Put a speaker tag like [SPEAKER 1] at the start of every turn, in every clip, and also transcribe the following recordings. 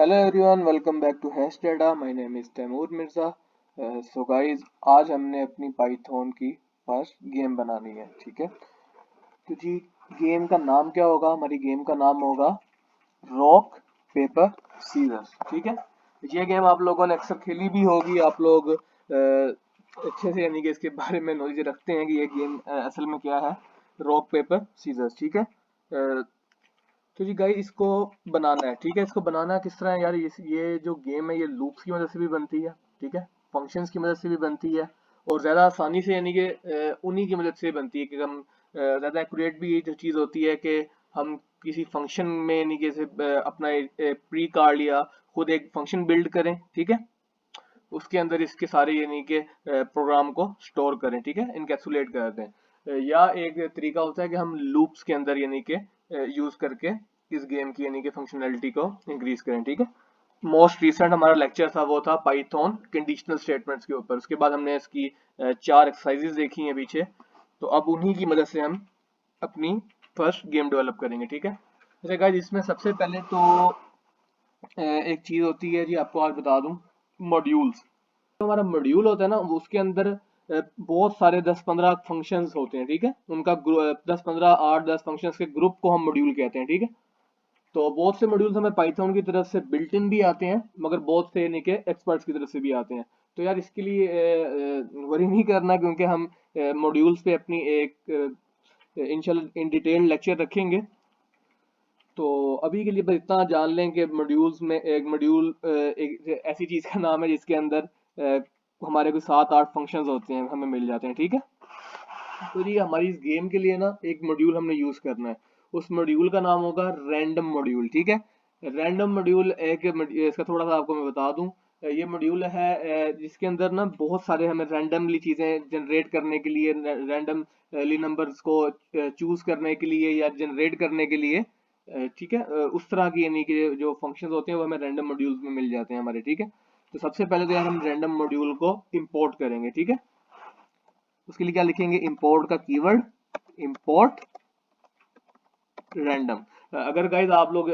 [SPEAKER 1] Hello everyone, welcome back to hash data. My name is Taimur Mirza. So guys, आज हमने अपनी Python की first game बनानी है। ठीक है, तो जी गेम का नाम क्या होगा? हमारी गेम का नाम होगा रॉक पेपर सीजर्स। ठीक है, ये गेम आप लोगों ने अक्सर खेली भी होगी। आप लोग अच्छे से यानी कि इसके बारे में नॉलेज रखते हैं कि ये गेम असल में क्या है, रॉक पेपर सीजर्स। ठीक है, तो जी गाइस इसको बनाना है। ठीक है, इसको बनाना किस तरह है यार? ये जो गेम है ये लूप्स की मदद से भी बनती है। ठीक है, फंक्शंस की मदद से भी बनती है और ज़्यादा आसानी से यानी कि उन्हीं की मदद से बनती है कि हम ज़्यादा एक्यूरेट भी ये जो चीज़ होती है कि हम किसी फंक्शन में यानी कि जैसे अपना प्री कार्ड या खुद एक फंक्शन बिल्ड करें। ठीक है, उसके अंदर इसके सारे यानी कि प्रोग्राम को स्टोर करें। ठीक है, इनकैप्सुलेट कर दें। या एक तरीका होता है कि हम लूप्स के अंदर यानी कि यूज करके इस गेम की यानी कि फंक्शनैलिटी को इंक्रीज करें। ठीक है, मोस्ट रिसेंट हमारा लेक्चर था वो था पाइथन कंडीशनल स्टेटमेंट्स के ऊपर। उसके बाद हमने इसकी 4 एक्सरसाइजेस देखी हैं पीछे। तो अब उन्हीं की मदद से हम अपनी फर्स्ट गेम डेवलप करेंगे। ठीक है, अच्छा गाइस, इसमें सबसे पहले तो एक चीज होती है जी, आपको आज बता दूं, मॉड्यूल्स। जो हमारा मॉड्यूल होता है ना, वो उसके अंदर बहुत सारे 10-15 फंक्शंस होते हैं। ठीक है, उनका 10-15 8-10 फंक्शंस के ग्रुप को हम मॉड्यूल कहते हैं। ठीक है, तो बहुत से मॉड्यूल्स हमें पाइथन की तरफ से बिल्ट इन भी आते हैं, मगर बहुत से यानी कि एक्सपर्ट्स की तरफ से भी आते हैं। तो यार इसके लिए वरी नहीं करना, क्योंकि हम मॉड्यूल्स पे अपनी एक इंशाल्लाह इन डिटेल लेक्चर रखेंगे। तो अभी के लिए बस इतना जान लें कि मॉड्यूल्स में एक मॉड्यूल एक ऐसी चीज का नाम है जिसके अंदर हमारे कोई 7-8 फंक्शंस होते हैं, हमें मिल जाते हैं। ठीक है, तो जी हमारी इस गेम के लिए ना एक मॉड्यूल हमने यूज करना है। उस मॉड्यूल का नाम होगा रैंडम मॉड्यूल। ठीक है, रैंडम मॉड्यूल इसका थोड़ा सा आपको मैं बता दूं। ये मॉड्यूल है जिसके अंदर ना बहुत सारे हमें रैंडमली चीजें जनरेट करने के लिए, रैंडमली नंबर्स को चूज करने के लिए या जनरेट करने के लिए ठीक है, उस तरह की यानी कि जो फंक्शंस होते हैं वो हमें रैंडम मॉड्यूल्स में मिल जाते हैं हमारे। ठीक है, तो सबसे पहले तो यार हम रैंडम मॉड्यूल को इंपोर्ट करेंगे। ठीक है, उसके लिए क्या लिखेंगे? इंपोर्ट का कीवर्ड इंपोर्ट रैंडम। अगर गाइज आप लोग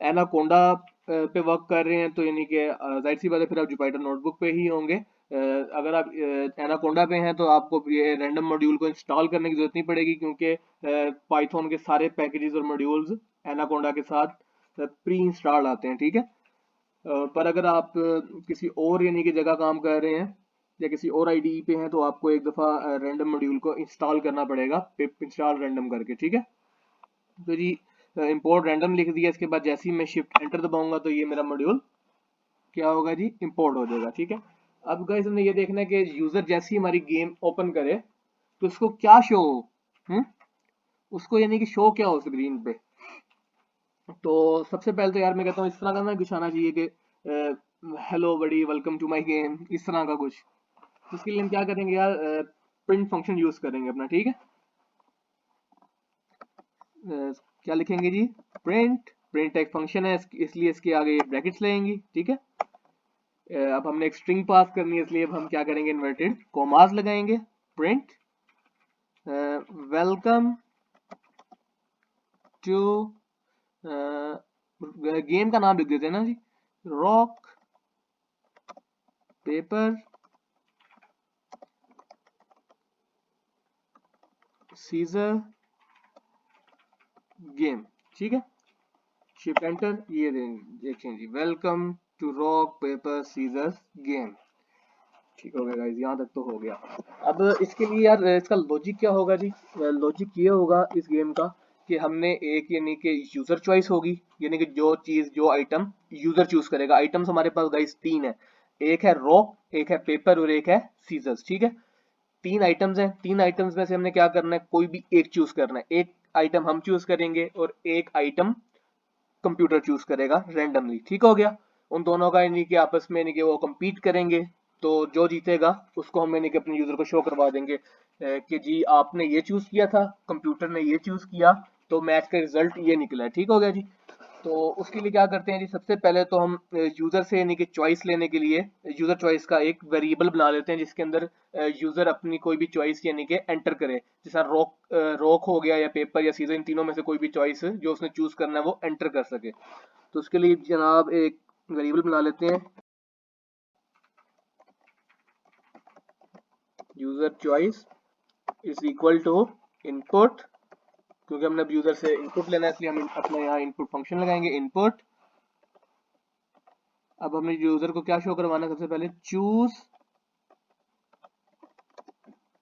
[SPEAKER 1] एनाकोंडा पे वर्क कर रहे हैं तो यानी कि जाहिर सी बात है फिर आप जुपिटर नोटबुक पे ही होंगे। अगर आप एनाकोंडा पे हैं तो आपको ये रैंडम मॉड्यूल को इंस्टॉल करने की जरूरत नहीं पड़ेगी, क्योंकि पाइथन के सारे पैकेजेस और मॉड्यूल्स एनाकोंडा के साथ प्री इंस्टॉल आते हैं। ठीक है, पर अगर आप किसी और यानी कि जगह काम कर रहे हैं या किसी और आईडीई पे हैं तो आपको एक दफ़ा रैंडम मॉड्यूल को इंस्टॉल करना पड़ेगा, पिप इंस्टॉल रैंडम करके। ठीक है, तो जी इंपोर्ट रैंडम लिख दिया। इसके बाद जैसे ही मैं शिफ्ट एंटर दबाऊंगा तो ये मेरा मॉड्यूल क्या होगा जी? इंपोर्ट हो जाएगा। ठीक है, अब गाइस हमने ये देखना है कि यूजर जैसे ही हमारी गेम ओपन करे तो उसको क्या शो हो। हम्म उसको यानी कि शो क्या हो स्क्रीन पे। तो सबसे पहले तो यार मैं कहता हूँ इस तरह का ना कुछ आना चाहिए कि हेलो बड़ी, वेलकम टू माय गेम, इस तरह का कुछ। तो इसके लिए हम क्या करेंगे यार? प्रिंट फंक्शन यूज करेंगे अपना। ठीक है, क्या लिखेंगे जी? प्रिंट। प्रिंट एक फंक्शन है, इसलिए इसके आगे ब्रैकेट्स लगेंगी। ठीक है, अब हमने एक स्ट्रिंग पास करनी है, इसलिए अब हम क्या करेंगे? इन्वर्टेड कोमास लगाएंगे। प्रिंट वेलकम टू, गेम का नाम लिख देते हैं ना जी, रॉक पेपर सीजर गेम। ठीक है, शिफ्ट एंटर, ये देखें जी, welcome to rock paper scissor game. ठीक हो गया गाइस, यहाँ तक तो हो गया। अब इसके लिए यार इसका लॉजिक क्या होगा जी? लॉजिक ये होगा इस गेम का कि हमने एक यानी कि यूजर चॉइस होगी, यानी कि जो चीज जो आइटम यूजर चूज करेगा। आइटम्स हमारे पास गाइस 3 है, एक है रॉक, एक है पेपर और एक है सीजर्स। ठीक है, 3 आइटम्स हैं। 3 आइटम्स में से हमने क्या करना है? कोई भी एक चूज करना है। एक आइटम हम चूज करेंगे और एक आइटम कंप्यूटर चूज करेगा रैंडमली। ठीक हो गया, उन दोनों का यानी कि आपस में यानी कि वो compete करेंगे। तो जो जीतेगा उसको हम यानी कि अपने यूजर को शो करवा देंगे कि जी आपने ये चूज किया था, कंप्यूटर ने ये चूज किया, तो मैच का रिजल्ट ये निकला है। ठीक हो गया जी, तो उसके लिए क्या करते हैं जी, सबसे पहले तो हम यूजर से यानी कि चॉइस लेने के लिए यूजर चॉइस का एक वेरिएबल बना लेते हैं, जिसके अंदर यूजर अपनी कोई भी चॉइस यानी कि एंटर करे। जैसा रॉक रॉक हो गया या पेपर या सीजर, इन तीनों में से कोई भी चॉइस जो उसने चूज करना है वो एंटर कर सके। तो उसके लिए जनाब एक वेरिएबल बना लेते हैं, user choice is equal to input. क्योंकि हमने अब यूजर से इनपुट लेना है, इसलिए हम अपना यहाँ इनपुट फंक्शन लगाएंगे, इनपुट। अब हमें यूजर को क्या शो करवाना है, सबसे पहले चूज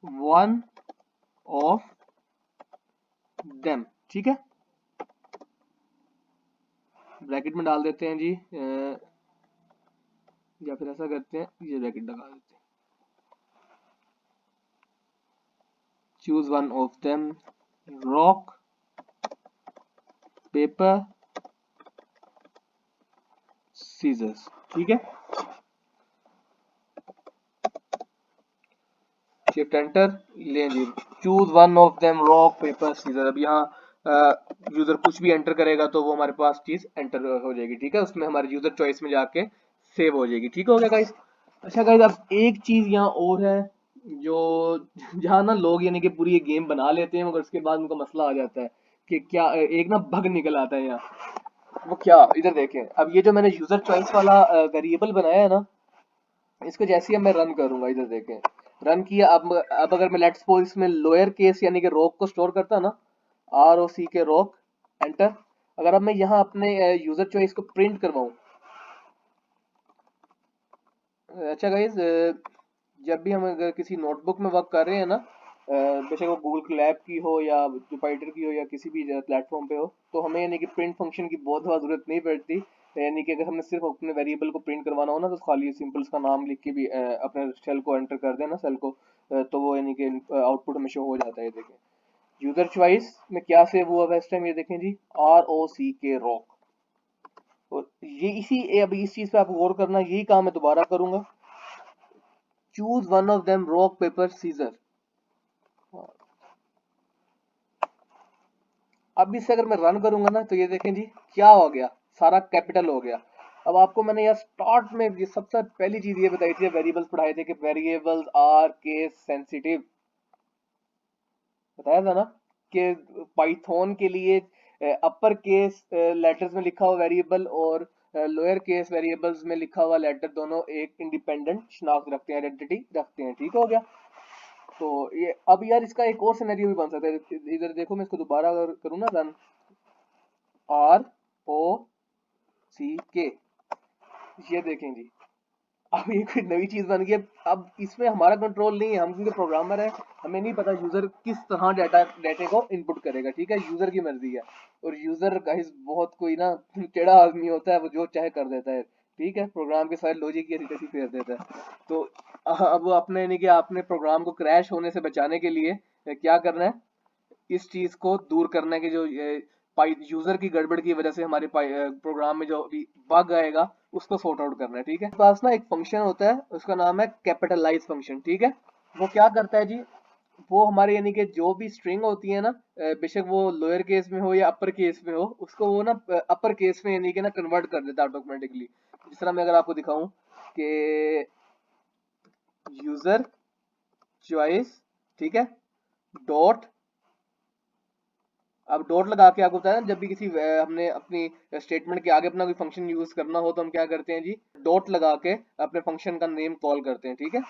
[SPEAKER 1] वन ऑफ देम, ठीक है। ब्रैकेट में डाल देते हैं जी, या फिर ऐसा करते हैं, ये ब्रैकेट लगा देते हैं, choose one of them rock paper scissors, ठीक है। शिफ्ट एंटर, ले जी, choose one of them rock paper scissor. अब यहाँ यूजर कुछ भी एंटर करेगा तो वो हमारे पास चीज एंटर हो जाएगी, ठीक है, उसमें हमारे यूजर चॉइस में जाके सेव हो जाएगी, ठीक हो गया गाइस। अच्छा गाइस, अब एक चीज यहाँ और है जो जहाँ ना लोग यानी कि पूरी ये गेम बना लेते हैं, मगर उसके बाद उनका मसला आ जाता है कि क्या एक ना बग निकल आता है यहाँ। वो क्या, इधर देखें, अब ये जो मैंने यूजर चॉइस वाला वेरिएबल बनाया है ना, इसको जैसे ही अब मैं रन करूंगा, इधर देखें, रन किया। अब अगर मैं लेट्स सपोज इसमें लोअर केस यानी कि रॉक को स्टोर करता ना, ROC के रॉक, एंटर। अगर अब मैं यहाँ अपने यूजर चॉइस को प्रिंट करवाऊं, अच्छा गाइस, जब भी हम अगर किसी नोटबुक में वर्क कर रहे हैं ना, बेशक वो गूगल क्लैब की हो या जुपाइटर की हो या किसी भी प्लेटफॉर्म पे हो, तो हमें यानी कि प्रिंट फंक्शन की बहुत ज़्यादा जरूरत नहीं पड़ती। यानी कि अगर हमने सिर्फ अपने वेरिएबल को प्रिंट करवाना हो ना, तो खाली सिंपल उसका नाम लिख के भी अपने सेल को एंटर कर देना, सेल को, तो वो यानी कि आउटपुट हमें शो हो जाता है। ये देखें, यूजर चॉइस में क्या सेव हुआ है इस टाइम, ये देखें जी, ROC रॉक। और ये इसी अभी इस चीज पे आपको गौर करना, यही काम मैं दोबारा करूंगा, choose one of them rock paper scissor. अब इससे अगर मैं रन करूंगा ना, तो ये देखें जी, क्या हो गया, सारा कैपिटल हो गया। अब आपको मैंने यार स्टार्ट में ये सबसे पहली चीज ये बताई थी, वेरिएबल्स पढ़ाए थे कि वेरिएबल्स आर केस सेंसिटिव, बताया था ना कि पाइथन के लिए अपर केस लेटर्स में लिखा हुआ वेरिएबल और लोअर केस वेरिएबल्स में लिखा हुआ लेटर दोनों एक इंडिपेंडेंट शनाख्त रखते हैं, आइडेंटिटी रखते हैं, ठीक हो गया। तो ये अब यार इसका एक और सिनेरियो भी बन सकता है, इधर देखो, मैं इसको दोबारा अगर करूँ ना रन, ROC, ये देखें जी, अब ये कोई नई चीज बन गई है। अब इसमें हमारा कंट्रोल नहीं है, हम क्योंकि प्रोग्रामर है, हमें नहीं पता यूजर किस तरह डेटे को इनपुट करेगा, ठीक है, यूजर की मर्जी है। और यूजर गाइस बहुत कोई ना टेढ़ा आदमी होता है, वो जो चाहे कर देता है, ठीक है, प्रोग्राम के सारे लॉजिक की तैसी फेर देता है। तो अब वो अपने यानी कि आपने प्रोग्राम को क्रैश होने से बचाने के लिए क्या करना है, इस चीज को दूर करना है कि जो यूजर की गड़बड़ की वजह से हमारे प्रोग्राम में जो भी बग आएगा, उसको सॉर्ट आउट करना है, ठीक है। पास ना एक फंक्शन होता है, उसका नाम है कैपिटलाइज फंक्शन, ठीक है। वो क्या करता है जी, वो हमारे यानी कि जो भी स्ट्रिंग होती है ना, बेशक वो लोअर केस में हो या अपर केस में हो, उसको वो ना अपर केस में यानी कि ना कन्वर्ट कर देता है ऑटोमेटिकली। जिस तरह मैं अगर आपको दिखाऊं कि यूजर चॉइस, ठीक है, डॉट, अब डॉट लगा के आपको बताया ना, जब भी किसी हमने अपनी स्टेटमेंट के आगे अपना कोई फंक्शन यूज करना हो, तो हम क्या करते हैं जी, डॉट लगा के अपने फंक्शन का नेम कॉल करते हैं, ठीक है।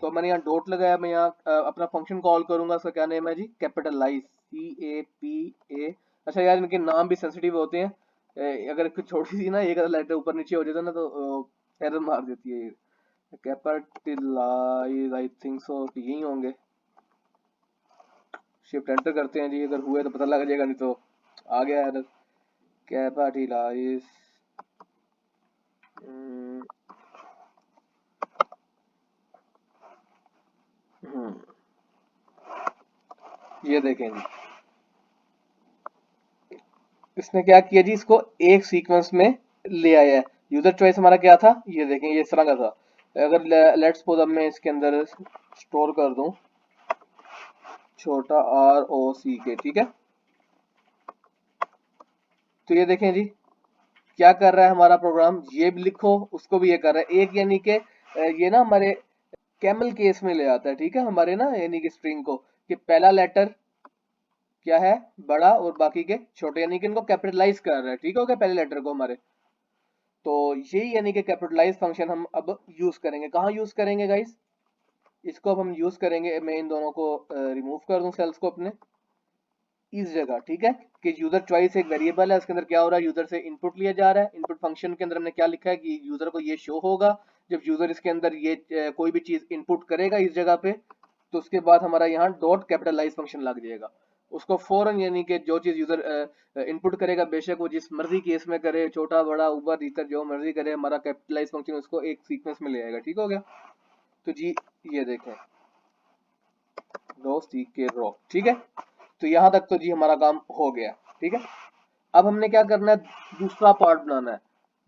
[SPEAKER 1] तो मैंने यहाँ डॉट लगाया, मैं यहाँ अपना फंक्शन कॉल करूंगा, उसका क्या नेम है जी, कैपिटलाइज, CAPA। अच्छा यार, इनके नाम भी सेंसिटिव होते हैं, अगर कुछ छोटी सी ना एक लेटर ऊपर नीचे हो जाता ना, तो एरर मार देती है। कैपिटलाइज, आई थिंक सो यही होंगे। शिफ्ट एंटर करते हैं जी, अगर हुए तो पता लग जाएगा, नहीं तो आ गया एरर। कैपिटलाइज, ये देखें जी, इसने क्या किया जी, इसको एक सीक्वेंस में ले आया है। यूजर चॉइस हमारा क्या था, ये देखें, ये इस तरह का था। अगर लेट्स सपोज अब मैं इसके अंदर स्टोर कर दूं छोटा ROC, ठीक है, तो ये देखें जी, क्या कर रहा है हमारा प्रोग्राम, ये भी लिखो, उसको भी ये कर रहा है। एक यानी कि ये ना हमारे कैमल केस में ले आता है, ठीक है, हमारे ना यानी कि स्ट्रिंग को, कि पहला लेटर क्या है, बड़ा, और बाकी के छोटे, यानी कि इनको कैपिटलाइज कर रहा है, ठीक हो गया, पहले लेटर को हमारे। तो यही यानी कि कैपिटलाइज फंक्शन हम अब यूज करेंगे। कहाँ यूज करेंगे गाइस, इसको अब हम यूज करेंगे, मैं इन दोनों को रिमूव कर दूं सेल्स को अपने, इस जगह, ठीक है, कि यूजर चॉइस एक वेरिएबल है, उसके अंदर क्या हो रहा है, यूजर से इनपुट लिया जा रहा है। इनपुट फंक्शन के अंदर हमने क्या लिखा है कि यूजर को ये शो होगा जब यूजर इसके अंदर ये कोई भी चीज इनपुट करेगा इस जगह पे, तो उसके बाद हमारा यहाँ डॉट कैपिटलाइज फंक्शन लग जाएगा। उसको फौरन यानी कि जो चीज यूजर इनपुट करेगा, बेशक वो जिस मर्जी केस में करे, छोटा बड़ा ऊपर भीतर जो मर्जी करे, हमारा कैपिटलाइज फंक्शन उसको एक सीक्वेंस में ले आएगा, ठीक हो गया। तो जी ये देखें, रो सी के रो, ठीक है। तो यहां तक तो जी हमारा काम हो गया, ठीक है। अब हमने क्या करना है, दूसरा पार्ट बनाना है।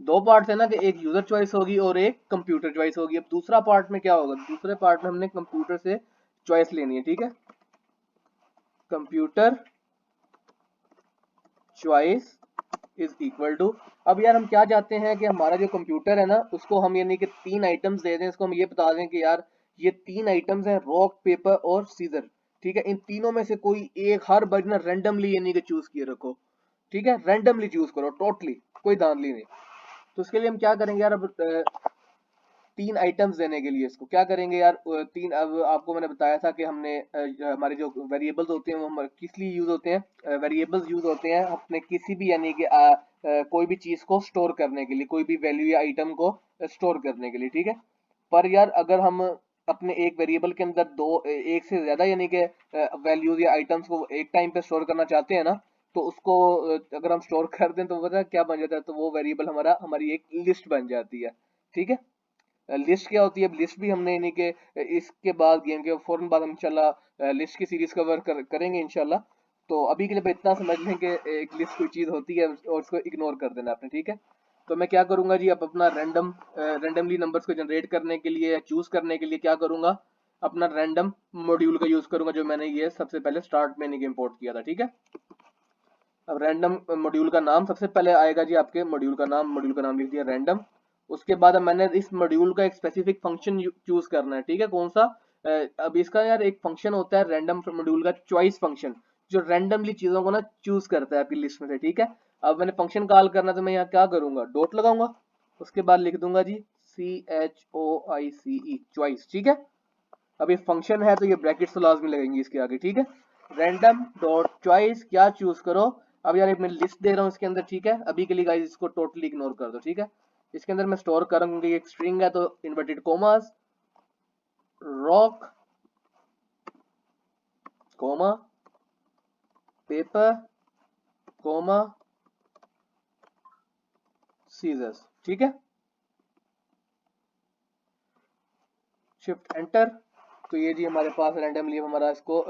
[SPEAKER 1] दो पार्ट है ना, कि एक यूजर चॉइस होगी और एक कंप्यूटर चॉइस होगी। अब दूसरा पार्ट में क्या होगा, दूसरे पार्ट में हमने कंप्यूटर से चॉइस लेनी है, ठीक है। Computer choice is equal to, अब यार हम क्या चाहते हैं कि हमारा जो कंप्यूटर है ना, उसको हम यानी कि तीन आइटम्स दे दें, इसको हम ये बता दें कि यार ये तीन आइटम्स हैं, रॉक पेपर और सीजर, ठीक है। इन तीनों में से कोई एक हर बार ना रैंडमली यानी कि चूज किए रखो, ठीक है, रैंडमली चूज करो, टोटली कोई धांधली नहीं। तो उसके लिए हम क्या करेंगे यार, अब तीन आइटम्स देने के लिए इसको क्या करेंगे यार, तीन, अब आपको मैंने बताया था कि हमने हमारे जो वेरिएबल्स होते हैं वो हमारे किस लिए यूज होते हैं, वेरिएबल्स यूज होते हैं अपने किसी भी यानी कि कोई भी चीज को स्टोर करने के लिए, कोई भी वैल्यू या आइटम को स्टोर करने के लिए, ठीक है। पर यार अगर हम अपने एक वेरिएबल के अंदर दो एक से ज्यादा यानी कि वैल्यूज या आइटम्स को एक टाइम पे स्टोर करना चाहते हैं ना, तो उसको अगर हम स्टोर कर दें तो पता है क्या बन जाता है, तो वो वेरिएबल हमारा हमारी एक लिस्ट बन जाती है, ठीक है। लिस्ट क्या होती है, अब लिस्ट भी हमने यानी कि इसके बाद गेम के फौरन बाद हम इंशाल्लाह लिस्ट की सीरीज करेंगे इंशाल्लाह। तो अभी के लिए बस इतना समझ लें कि एक लिस्ट कोई चीज होती है और उसको इग्नोर कर देना आपने, ठीक है। तो मैं क्या करूंगा जी, अब अपना रैंडमली नंबर्स को जनरेट करने के लिए, चूज करने के लिए क्या करूंगा, अपना रैंडम मॉड्यूल का यूज करूंगा, जो मैंने ये सबसे पहले स्टार्ट में नहीं इंपोर्ट किया था, ठीक है। अब रैंडम मॉड्यूल का नाम सबसे पहले आएगा जी, आपके मॉड्यूल का नाम लिख दिया रैंडम। उसके बाद अब मैंने इस मॉड्यूल का एक स्पेसिफिक फंक्शन चूज करना है, ठीक है, कौन सा, अब इसका यार एक फंक्शन होता है रैंडम मॉड्यूल का चॉइस फंक्शन, जो रैंडमली चीजों को ना चूज करता है आपकी लिस्ट में से, ठीक है। अब मैंने फंक्शन कॉल करना, तो मैं यहाँ क्या करूंगा, डॉट लगाऊंगा, उसके बाद लिख दूंगा जी CHOICE चॉइस, ठीक है। अब ये फंक्शन है तो ये ब्रैकेट्स तो लाजमी लगेंगी इसके आगे, ठीक है। रैंडम डॉट चॉइस क्या चूज करो। अब यार एक मैं लिस्ट दे रहा हूँ इसके अंदर, ठीक है, अभी के लिए गाइस इसको टोटली इग्नोर कर दो, ठीक है। इसके अंदर मैं स्टोर करूंगी, एक स्ट्रिंग है तो inverted commas, rock comma paper comma scissors, ठीक है। शिफ्ट एंटर, तो ये जी हमारे पास रैंडमली हमारा इसको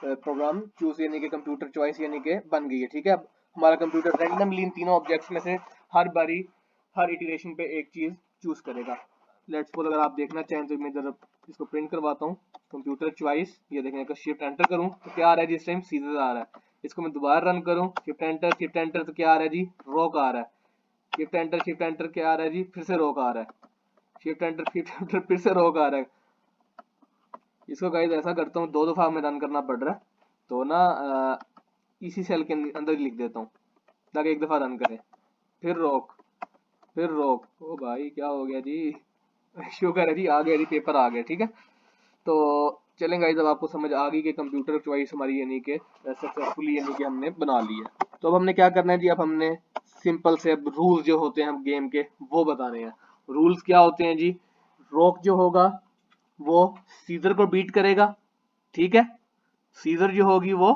[SPEAKER 1] प्रोग्राम चूज यानी कि कंप्यूटर चॉइस यानी कि बन गई है, ठीक है। अब हमारा कंप्यूटर रैंडमली इन तीनों ऑब्जेक्ट्स में से हर बारी हर इटरेशन पे एक चीज चूज करेगा। लेट्स सपोज अगर आप देखना चाहें तो मैं जरा इसको प्रिंट करवाता हूँ, कंप्यूटर चॉइस, ये देखने का शिफ्ट एंटर करूँ तो क्या आ रहा है जी, इस टाइम सीजर आ रहा है। इसको मैं दोबारा रन करूँ, शिफ्ट एंटर तो क्या आ रहा है जी, रॉक आ रहा है। शिफ्ट एंटर क्या आ रहा है जी, फिर से रॉक आ रहा है। शिफ्ट एंटर फिर से रॉक आ रहा है। इसको गाइस ऐसा करता हूँ, दो दफा हमें रन करना पड़ रहा है, तो ना इसी सेल के अंदर ही लिख देता हूँ ताकि एक दफा रन करे। फिर रोक, फिर रोक, ओ भाई क्या हो गया जी, शुक्र है जी, आ गया जी, पेपर आ गया, ठीक है। तो चलें गाइस, अब आपको समझ आ गई कि कंप्यूटर चॉइस हमारी यानी कि सक्सेसफुली यानी कि हमने बना ली है। तो अब हमने क्या करना है जी, अब हमने सिंपल से अब रूल्स जो होते हैं हम गेम के वो बताने हैं। रूल्स क्या होते हैं जी, रॉक जो होगा वो सीजर को बीट करेगा, ठीक है। सीजर जो होगी वो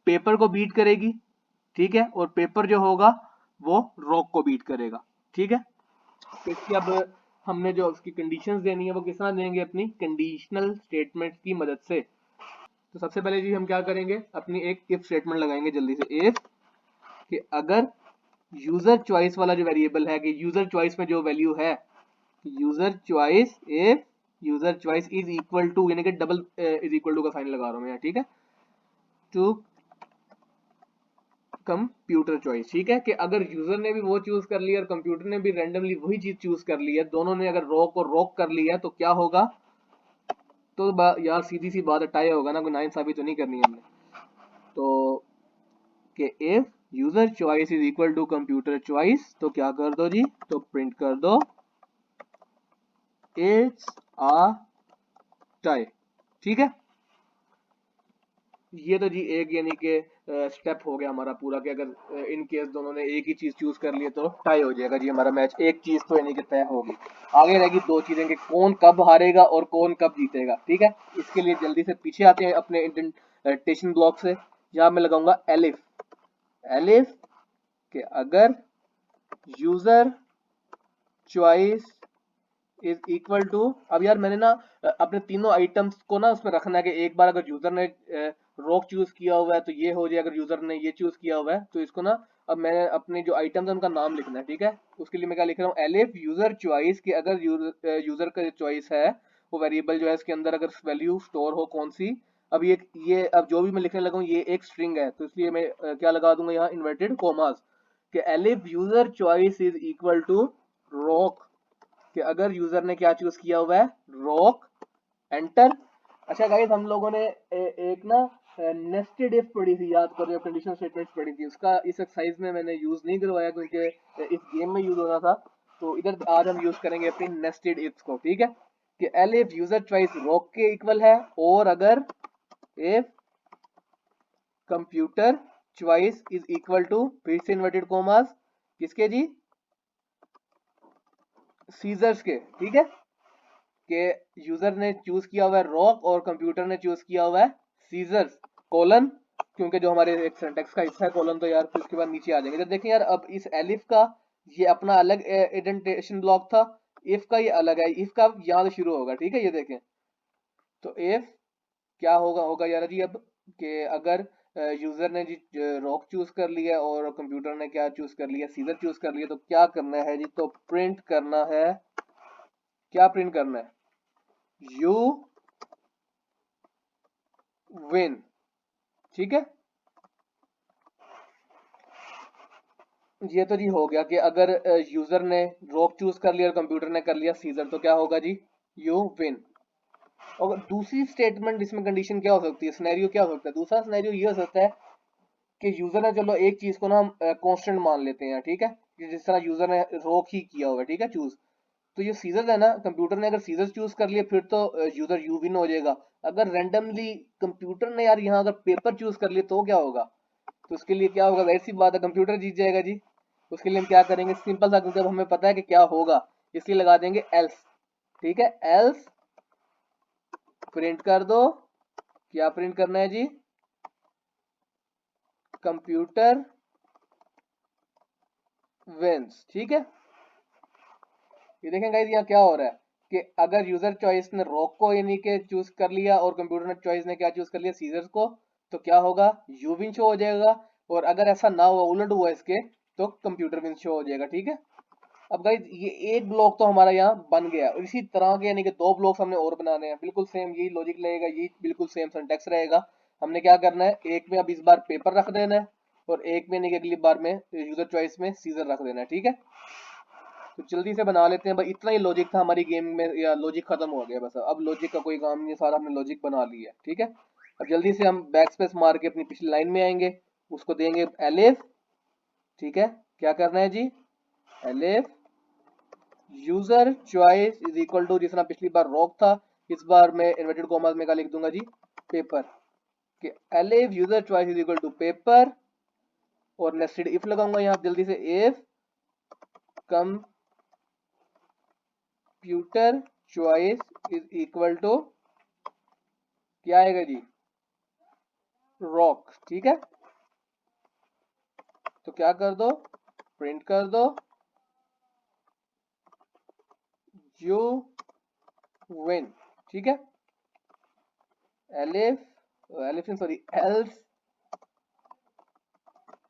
[SPEAKER 1] पेपर को बीट करेगी, ठीक है, और पेपर जो होगा वो रॉक को बीट करेगा, ठीक है। तो इसकी अब हमने जो उसकी कंडीशंस देनी है वो किस तरह देंगे, अपनी कंडीशनल स्टेटमेंट की मदद से। तो सबसे पहले जी हम क्या करेंगे, अपनी एक इफ स्टेटमेंट लगाएंगे जल्दी से, इफ कि अगर यूजर चॉइस वाला जो वेरिएबल है, कि यूजर चॉइस में जो वैल्यू है, user choice if user choice is equal to, यानी कि डबल इज इक्वल टू का साइन लगा रहा हूं मैं यहाँ, ठीक है, टू कंप्यूटर चॉइस, ठीक है, कि अगर यूजर ने भी वो चूज कर लिया और कंप्यूटर ने भी रैंडमली वही चीज चूज कर ली है, दोनों ने अगर रॉक और रॉक कर लिया है तो क्या होगा? तो यार सीधी सी बात है, टाई होगा ना, कोई नाइंसाफी तो नहीं करनी है हमने। तो कि if user choice is equal to computer choice, तो क्या कर दो जी, तो प्रिंट कर दो इट्स अ टाई, ठीक है। ये तो जी एक यानी कि स्टेप हो गया हमारा पूरा, कि अगर इन केस दोनों ने एक ही चीज चूज कर ली तो टाई हो जाएगा जी हमारा मैच, एक चीज तो यानी कि तय होगी। आगे रहेगी दो चीजें कि कौन कब हारेगा और कौन कब जीतेगा, ठीक है। इसके लिए जल्दी से पीछे आते हैं अपने इंडेंटेशन ब्लॉक से। यहाँ मैं लगाऊंगा एलिफ, एलिफ के अगर user choice is equal to, अब यार मैंने ना अपने तीनों आइटम्स को ना उसमें रखना है कि एक बार अगर यूजर ने रॉक चूज किया हुआ है तो ये हो जाए, अगर यूजर ने ये चूज किया हुआ है तो इसको ना, अब मैंने अपने जो आइटम्स है उनका नाम लिखना है, ठीक है। उसके लिए मैं क्या लिख रहा हूँ, एलिफ यूजर चॉइस की अगर यूजर का चॉइस है वो वेरिएबल जो है इसके अंदर अगर वैल्यू स्टोर हो कौन सी, अब ये अब जो भी मैं लिखने लगा हूँ ये एक स्ट्रिंग है, तो इसलिए मैं क्या लगा दूंगा यहाँ इन्वर्टेड कोमास, कि elif user choice is equal to rock, कि अगर यूजर ने क्या चूज किया हुआ है, रॉक, एंटर। अच्छा गाइस, हम लोगों ने एक ना नेस्टेड इफ पढ़ी थी, याद करो, या कंडीशनल स्टेटमेंट्स पढ़ी थी, उसका इस एक्सरसाइज में मैंने यूज नहीं करवाया क्योंकि इस गेम में यूज होना था। तो इधर आज हम यूज करेंगे अपनी नेस्टेड इफ्स को, ठीक है, कि एलिफ यूजर चॉइस रॉक के इक्वल है, और अगर if computer choice is equal to, फिर से इन्वर्टेड कोमास, किसके जी, सीजर्स के, ठीक है, कि यूजर ने चूज किया हुआ है रॉक और कंप्यूटर ने चूज किया हुआ है सीजर्स, कोलन, क्योंकि जो हमारे एक सिंटेक्स का हिस्सा है कोलन, तो यार फिर उसके बाद नीचे आ जाएंगे। तो देखें यार, अब इस एलिफ का ये अपना अलग इंडेंटेशन ब्लॉक था, इफ का ये अलग है, इफ का यहाँ से शुरू होगा, ठीक है, ये देखें। तो इफ क्या होगा होगा यार जी, अब कि अगर यूजर ने जी रॉक चूज कर लिया और कंप्यूटर ने क्या चूज कर लिया, सीजर चूज कर लिया, तो क्या करना है जी, तो प्रिंट करना है, क्या प्रिंट करना है, यू विन, ठीक है। ये तो जी हो गया कि अगर यूजर ने रॉक चूज कर लिया और कंप्यूटर ने कर लिया सीजर, तो क्या होगा जी, यू विन। और दूसरी स्टेटमेंट इसमें कंडीशन क्या हो सकती है, सिनेरियो क्या हो सकता है, दूसरा सिनेरियो ये हो सकता है कि यूजर ने, चलो एक चीज को ना हम कांस्टेंट मान लेते हैं, ठीक है, कि जिस तरह यूजर ने रॉक ही किया हुआ है, ठीक है, चूज, तो ये सीजर है ना, कंप्यूटर ने अगर सीजर चूज कर लिया फिर तो यूजर यू विन हो जाएगा। अगर रैंडमली कंप्यूटर ने यार यहाँ अगर पेपर चूज कर लिया तो क्या होगा, तो उसके लिए क्या होगा, ऐसी बात है, कंप्यूटर जीत जाएगा जी। उसके लिए हम क्या करेंगे, सिंपल सा, क्योंकि अब हमें पता है कि क्या होगा, इसलिए लगा देंगे एल्स, ठीक है, एल्स प्रिंट कर दो, क्या प्रिंट करना है जी, कंप्यूटर विंस, ठीक है। ये देखें गाइस, यहाँ क्या हो रहा है कि अगर यूजर चॉइस ने रॉक को यानी कि चूज कर लिया और कंप्यूटर ने चॉइस ने क्या चूज कर लिया, सीजर्स को, तो क्या होगा, यू विन शो हो जाएगा। और अगर ऐसा ना हुआ, उलट हुआ इसके, तो कंप्यूटर विन शो हो जाएगा, ठीक है। अब गाइस ये एक ब्लॉक तो हमारा यहाँ बन गया, और इसी तरह के यानी कि दो ब्लॉक्स हमने और बनाने हैं, बिल्कुल सेम यही लॉजिक लगेगा, यही बिल्कुल सेम सिंटैक्स रहेगा। हमने क्या करना है, एक में अब इस बार पेपर रख देना है, और एक में यानी कि अगली बार में यूजर चॉइस में सीजर रख देना है, ठीक है। तो जल्दी से बना लेते हैं भाई, इतना ही लॉजिक था हमारी गेम में, या लॉजिक खत्म हो गया बस, अब लॉजिक का कोई काम नहीं, सारा हमने लॉजिक बना लिया है, ठीक है। अब जल्दी से हम बैक स्पेस मार के अपनी पिछली लाइन में आएंगे, उसको देंगे एलिफ, ठीक है, क्या करना है जी, elif user choice is equal to, जिस तरह पिछली बार रॉक था, इस बार मैं इन्वर्टेड कॉमास में क्या लिख दूंगा जी, पेपर, कि elif user choice is equal to paper, और नेस्टेड इफ लगाऊंगा यहाँ जल्दी से, if computer choice is equal to, क्या आएगा जी, रॉक, ठीक है। तो क्या कर दो, प्रिंट कर दो, यू विन, ठीक है। Elif elif sorry else,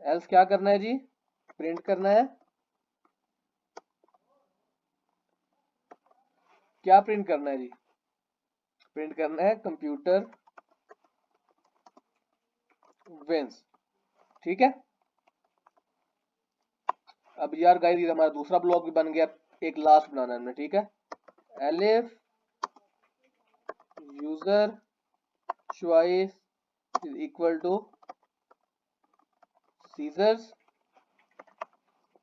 [SPEAKER 1] else क्या करना है जी, प्रिंट करना है, क्या प्रिंट करना है जी, प्रिंट करना है कंप्यूटर विंस, ठीक है। अब यार गाइस ये हमारा दूसरा ब्लॉक भी बन गया, एक लास्ट बनाना है हमने, ठीक है। Elif user choice is equal to scissors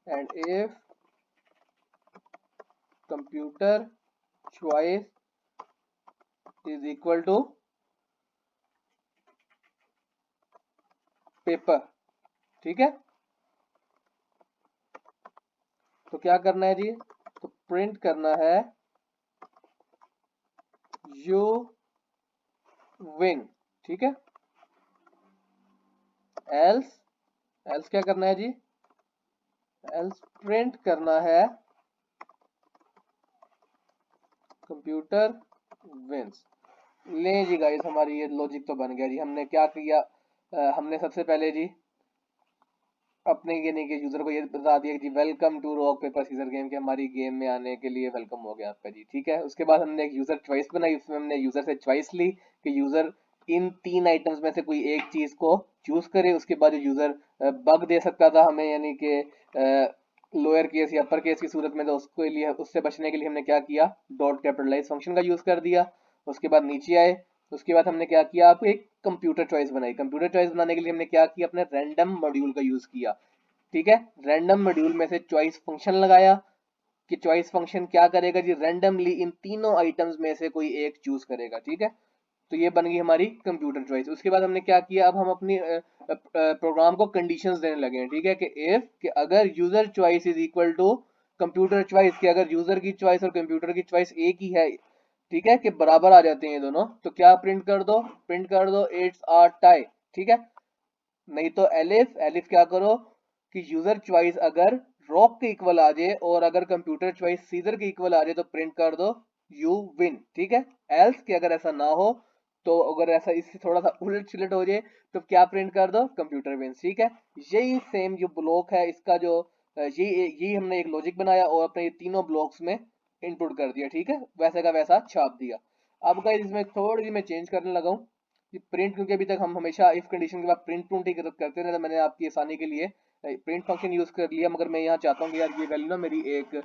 [SPEAKER 1] and if computer choice is equal to paper, ठीक है। तो क्या करना है जी, तो प्रिंट करना है यू विन, ठीक है। एल्स एल्स क्या करना है जी, एल्स प्रिंट करना है कंप्यूटर विंस। ले जी गाइस, हमारी ये लॉजिक तो बन गया जी। हमने क्या किया, हमने सबसे पहले जी अपने यानी कि यूजर को ये बता दिया कि जी welcome to rock paper scissor game, के हमारी गेम में आने के लिए वेलकम हो गया आपका जी, ठीक है। उसके बाद हमने एक यूजर चॉइस बनाई, उसमें हमने यूजर से चॉइस ली कि यूजर इन 3 आइटम्स में से कोई एक चीज को चूज करे। उसके बाद जो यूजर बग दे सकता था हमें, यानी कि लोअर केस या अपर केस की सूरत में, तो उसके लिए, उससे बचने के लिए हमने क्या किया, डॉट कैपिटलाइज फंक्शन का यूज कर दिया। उसके बाद नीचे आए, उसके बाद हमने क्या किया, आपको एक कंप्यूटर चॉइस बनाई। कंप्यूटर चॉइस बनाने के लिए हमने क्या किया, अपने रैंडम मॉड्यूल का यूज किया, ठीक है। रैंडम मॉड्यूल में से चॉइस फंक्शन लगाया कि चॉइस फंक्शन क्या करेगा जी, रैंडमली इन तीनों आइटम्स में से कोई एक चूज करेगा, ठीक है। तो ये बन गई हमारी कंप्यूटर चॉइस। उसके बाद हमने क्या किया, अब हम अपनी प्रोग्राम को कंडीशंस देने लगे हैं, ठीक है, कि इफ कि अगर user choice is equal to computer choice, कि अगर यूजर की चॉइस और कंप्यूटर की चॉइस एक ही है, ठीक है, कि बराबर आ जाते हैं ये दोनों, तो क्या प्रिंट कर दो इट्स आर टाई, ठीक है। नहीं तो एलिफ एलिफ क्या करो कि यूजर चॉइस अगर रॉक के इक्वल आ जाए और अगर कंप्यूटर चॉइस सीजर के इक्वल आ जाए तो प्रिंट कर दो यू विन, ठीक है। एल्स कि अगर ऐसा ना हो, तो अगर ऐसा इससे थोड़ा सा उलट सुलट हो जाए तो क्या प्रिंट कर दो, कंप्यूटर विन, ठीक है। यही सेम जो ब्लॉक है इसका जो यही हमने एक लॉजिक बनाया और अपने ये तीनों ब्लॉक्स में इनपुट कर दिया, ठीक है, वैसे का वैसा छाप दिया। अब गाइस इसमें थोड़ी सी मैं चेंज करने लगा हूँ कि प्रिंट, क्योंकि अभी तक हम हमेशा इफ कंडीशन के बाद प्रिंट प्रिंट ही करते रहे, तो मैंने आपकी आसानी के लिए प्रिंट फंक्शन यूज कर लिया। मगर मैं यहाँ चाहता हूँ कि यार ये वैल्यू ना मेरी एक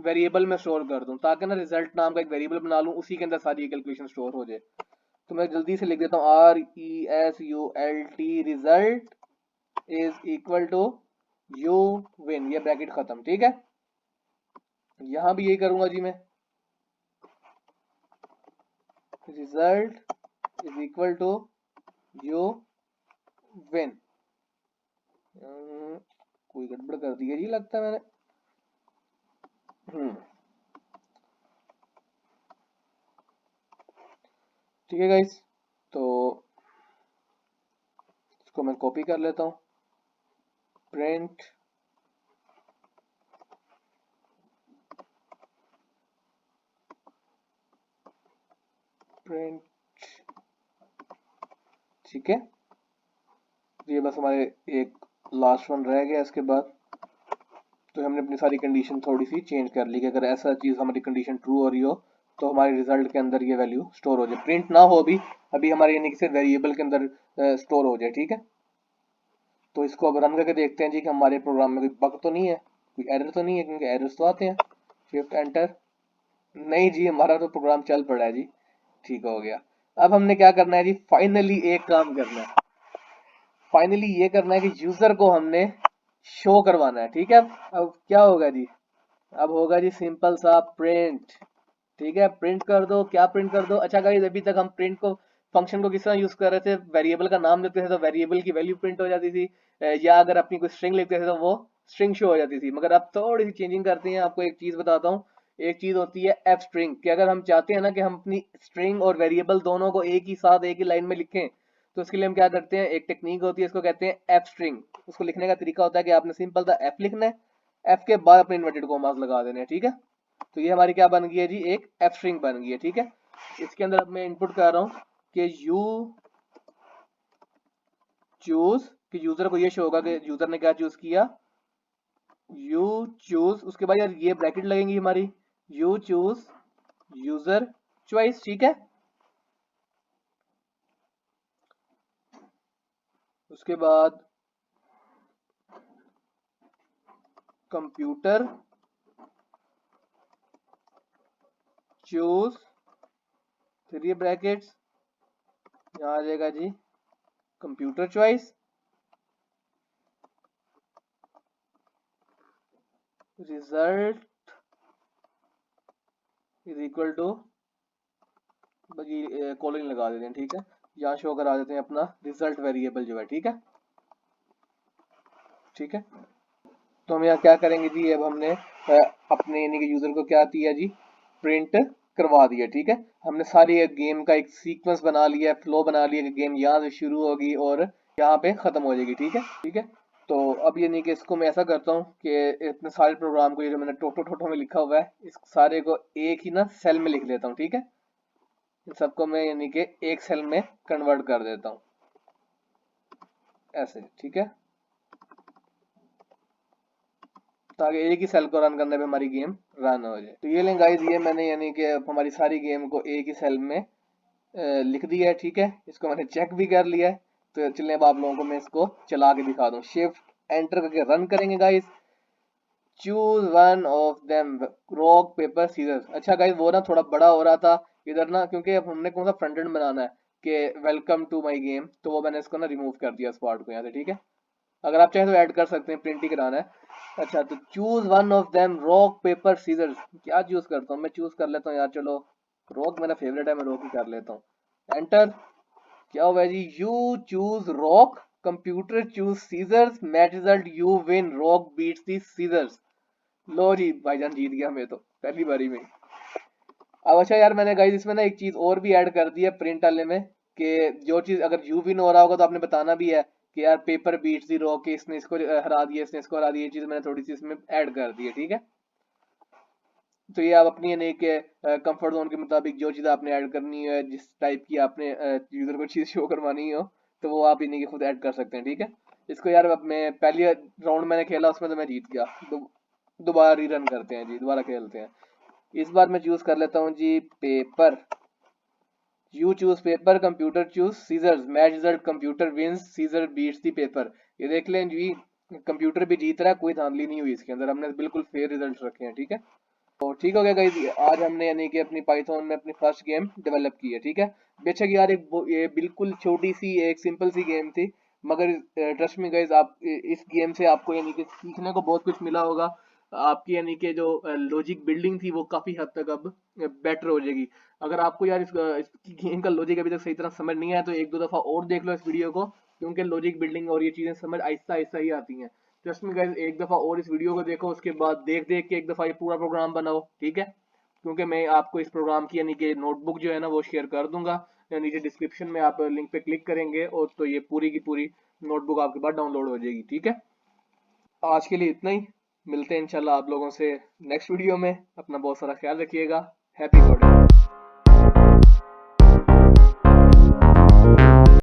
[SPEAKER 1] वेरिएबल में स्टोर कर दूं, ताकि ना रिजल्ट नाम का एक वेरिएबल बना लूं, उसी के अंदर सारी कैलकुलेशन स्टोर हो जाए। तो मैं जल्दी से लिख देता हूँ RESULT, result is equal to you win, ये ब्रैकेट खत्म, ठीक है। यहाँ भी यही करूंगा जी मैं, result is equal to you win. कोई गड़बड़ कर दी है जी, लगता है मैंने। ठीक है गाइस, तो इसको मैं कॉपी कर लेता हूँ। प्रिंट प्रिंट ठीक है, ये बस हमारे एक लास्ट वन रह गया। इसके बाद तो हमने अपनी सारी कंडीशन थोड़ी सी चेंज कर ली कि अगर ऐसा चीज हमारी कंडीशन ट्रू हो रही हो तो हमारे रिजल्ट के अंदर ये वैल्यू स्टोर हो जाए, प्रिंट ना हो अभी अभी हमारे यानी कि सिर्फ वेरिएबल के अंदर स्टोर हो जाए, ठीक है। तो इसको अब रन करके देखते हैं जी कि हमारे प्रोग्राम में कोई बग तो नहीं है, कोई एरर तो नहीं है, क्योंकि एरर्स तो आते हैं। शिफ्ट एंटर, नहीं जी हमारा तो प्रोग्राम चल पड़ा है जी, ठीक हो गया। अब हमने क्या करना है जी, फाइनली एक काम करना है, फाइनली ये करना है कि यूजर को हमने शो करवाना है, ठीक है। अब क्या होगा जी, अब होगा जी सिंपल सा प्रिंट, ठीक है। प्रिंट कर दो, क्या प्रिंट कर दो, अच्छा गाइस अभी तक हम प्रिंट को फंक्शन को किस तरह यूज कर रहे थे, वेरिएबल का नाम लिखते थे तो वेरिएबल की वैल्यू प्रिंट हो जाती थी, या अगर अपनी कोई स्ट्रिंग लिखते थे तो वो स्ट्रिंग शो हो जाती थी। मगर अब थोड़ी सी चेंजिंग करते हैं, आपको एक चीज बताता हूँ। एक चीज होती है एफ स्ट्रिंग, कि अगर हम चाहते हैं ना कि हम अपनी स्ट्रिंग और वेरिएबल दोनों को एक ही साथ एक ही लाइन में लिखें, तो उसके लिए हम क्या करते हैं, एक टेक्निक होती है, इसको कहते हैं एफ स्ट्रिंग। उसको लिखने का तरीका होता है कि आपने सिंपल सा एफ लिखना है, एफ के बाद अपने इन्वर्टेड कोमास लगा देने हैं, ठीक है। तो ये हमारी क्या बन गई है जी, एक एफ स्ट्रिंग बन गई है, ठीक है। इसके अंदर अब मैं इनपुट कर रहा हूँ कि यू चूज, कि यूजर को ये शो होगा कि यूजर ने क्या चूज किया, यू चूज, उसके बाद यार ये ब्रैकेट लगेंगी हमारी, यू चूज यूजर चॉइस, ठीक है। उसके बाद कंप्यूटर चूज 3 ब्रैकेट्स, यहाँ आ जाएगा जी computer choice, result is equal to, colon लगा देते हैं, ठीक है। यहाँ शो करा देते हैं अपना रिजल्ट वेरिएबल जो है, ठीक है, ठीक है। तो हम यहाँ क्या करेंगे जी, अब हमने अपने यानी कि यूजर को क्या दिया जी, प्रिंट करवा दिया, ठीक है। हमने सारी गेम का एक सीक्वेंस बना लिया, फ्लो बना लिया कि गेम यहाँ से शुरू होगी और यहाँ पे खत्म हो जाएगी, ठीक है, ठीक है। तो अब यानी कि इसको मैं ऐसा करता हूँ कि इतने सारे प्रोग्राम को, ये जो मैंने टोटो टोटो में लिखा हुआ है, इस सारे को एक ही ना सेल में लिख लेता हूँ, ठीक है। इन सबको मैं यानी कि एक सेल में कन्वर्ट कर देता हूँ ऐसे, ठीक है, ताकि एक ही सेल को रन करने पे हमारी गेम रन हो जाए। तो ये लें गाइस, ये मैंने यानी कि हमारी सारी गेम को एक ही सेल में लिख दिया है, ठीक है। इसको मैंने चेक भी कर लिया है। तो चलिए अब आप लोगों को मैं इसको चला के दिखा दूं। शिफ्ट एंटर करके रन करेंगे guys. Choose one of them, rock paper scissors. अच्छा गाइस, वो ना थोड़ा बड़ा हो रहा था इधर ना, क्योंकि अब हमने कौन सा फ्रंट एंड बनाना है कि वेलकम टू माय गेम, तो वो मैंने इसको ना रिमूव कर दिया इस पार्ट को यहाँ से, ठीक है। अगर आप चाहें तो ऐड कर सकते हैं, प्रिंट ही कराना है। अच्छा, तो choose one of them, rock paper scissors. क्या चूज करता हूँ मैं, चूज कर लेता हूँ यार, चलो रॉक मेरा फेवरेट है, मैं रॉक ही कर लेता हूँ। एंटर। क्या हुआ जी, you choose rock, computer choose scissors, match result you win, rock beats the scissors. लो जी भाईजान, जीत गया मैं तो पहली बारी में। अब अच्छा यार, मैंने गाइस इसमें ना एक चीज और भी ऐड कर दी है प्रिंट वाले में, कि जो चीज अगर यू विन हो रहा होगा तो आपने बताना भी है कि यार पेपर बीट्स दी रॉक, के इसने इसको हरा दिया, इसने इसको हरा दिया। ये चीज मैंने थोड़ी सी इसमें ऐड कर दी है, ठीक है। तो ये आप अपनी यानी कि कंफर्ट जोन के मुताबिक जो चीज़ आपने ऐड करनी है, जिस टाइप की आपने यूजर को चीज़ शो करवानी हो, तो वो आप यानी कि खुद ऐड कर सकते हैं, ठीक है। इसको यार अब मैं पहली राउंड मैंने खेला उसमें तो मैं जीत गया। दोबारा रीरन करते हैं जी, दोबारा खेलते हैं। इस बार मैं चूज कर लेता हूँ जी paper. You choose paper, computer choose scissors, match result computer wins, scissor beats the paper. ये देख लें जी, कंप्यूटर भी जीत रहा है, कोई धांधली नहीं हुई इसके अंदर, हमने बिल्कुल फेयर रिजल्ट रखे हैं, ठीक है। तो ठीक हो गया गाइस, आज हमने यानी कि अपनी पाइथन में अपनी फर्स्ट गेम डेवलप की है, ठीक है। बेशक यार ये बिल्कुल छोटी सी एक सिंपल सी गेम थी, मगर ट्रस्ट मी गाइस, आप इस गेम से आपको यानी कि सीखने को बहुत कुछ मिला होगा। आपकी यानी कि जो लॉजिक बिल्डिंग थी वो काफी हद तक अब बेटर हो जाएगी। अगर आपको यार इस गेम का लॉजिक अभी तक सही तरह समझ नहीं आया तो एक दो दफा और देख लो इस वीडियो को, क्योंकि लॉजिक बिल्डिंग और ये चीजें समझ आहिस्ता आहिस्ता ही आती हैं। ट्रस्ट मी गाइस, एक दफा और इस वीडियो को देखो, उसके बाद देख देख के एक दफा ये पूरा प्रोग्राम बनाओ, ठीक है। क्योंकि मैं आपको इस प्रोग्राम की यानी कि नोटबुक जो है ना वो शेयर कर दूंगा, नीचे डिस्क्रिप्शन में आप लिंक पे क्लिक करेंगे और तो ये पूरी की पूरी नोटबुक आपके पास डाउनलोड हो जाएगी, ठीक है। आज के लिए इतना ही, मिलते हैं इंशाल्लाह आप लोगों से नेक्स्ट वीडियो में। अपना बहुत सारा ख्याल रखिएगा। Happy coding.